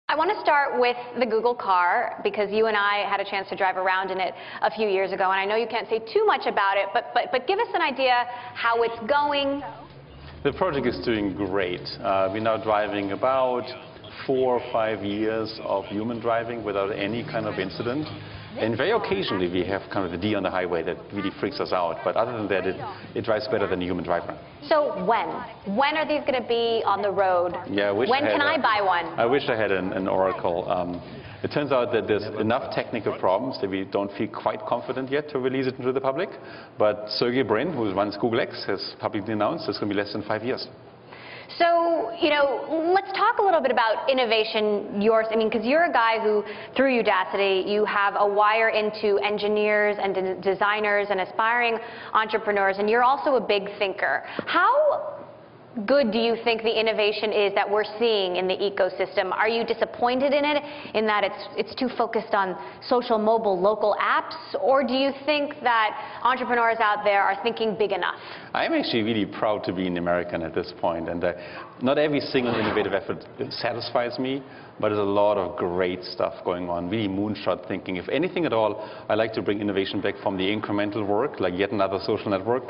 I want to start with the Google car because you and I had a chance to drive around in it a few years ago, and I know you can't say too much about it, but give us an idea how it's going. The project is doing great. We're now driving about 4 or 5 years of human driving without any kind of incident. And very occasionally we have kind of the D on the highway that really freaks us out, but other than that it drives better than a human driver. So when? When are these going to be on the road? Yeah, when can I buy one? I wish I had an Oracle. It turns out that there's enough technical problems that we don't feel quite confident yet to release it into the public. But Sergey Brin, who runs Google X, has publicly announced it's going to be less than 5 years. So, let's talk a little bit about innovation. Because you're a guy who, through Udacity, you have a wire into engineers and designers and aspiring entrepreneurs, and you're also a big thinker. How good do you think the innovation is that we're seeing in the ecosystem? Are you disappointed in it, in that it's too focused on social, mobile, local apps? Or do you think that entrepreneurs out there are thinking big enough? I'm actually really proud to be an American at this point, and not every single innovative effort satisfies me, but there's a lot of great stuff going on, really moonshot thinking. If anything at all, I like to bring innovation back from the incremental work, like yet another social network,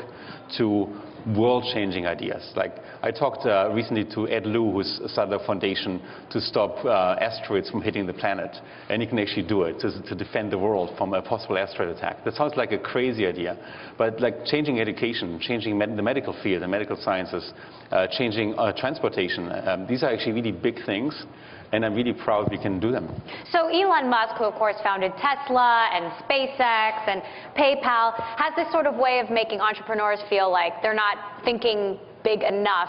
to world-changing ideas. Like I talked recently to Ed Lu, who's started a foundation to stop asteroids from hitting the planet, and he can actually do it to defend the world from a possible asteroid attack. That sounds like a crazy idea, but like changing education, changing the medical field and medical sciences, changing transportation, these are actually really big things, and I'm really proud we can do them. So Elon Musk, who of course founded Tesla and SpaceX and PayPal, has this sort of way of making entrepreneurs feel like they're not thinking big enough.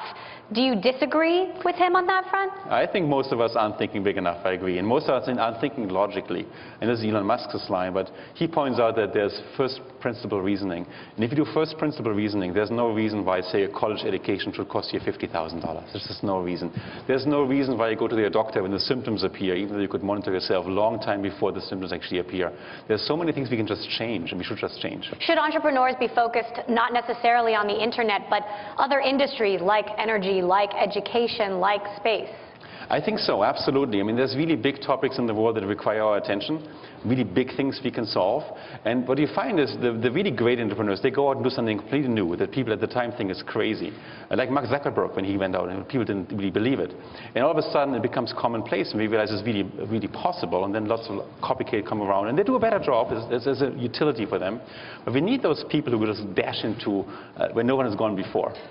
Do you disagree with him on that front? I think most of us aren't thinking big enough, I agree. And most of us aren't thinking logically. And this is Elon Musk's line, but he points out that there's first principle reasoning. And if you do first principle reasoning, there's no reason why, say, a college education should cost you $50,000. There's just no reason. There's no reason why you go to your doctor when the symptoms appear, even though you could monitor yourself a long time before the symptoms actually appear. There's so many things we can just change, and we should just change. Should entrepreneurs be focused not necessarily on the internet, but other industries like energy, like education, like space? I think so, absolutely. I mean, there's really big topics in the world that require our attention, really big things we can solve. And what you find is the really great entrepreneurs, they go out and do something completely new that people at the time think is crazy. Like Mark Zuckerberg, when he went out, and people didn't really believe it. And all of a sudden, it becomes commonplace, and we realize it's really, really possible. And then lots of copycats come around, and they do a better job. There's a utility for them. But we need those people who will just dash into where no one has gone before.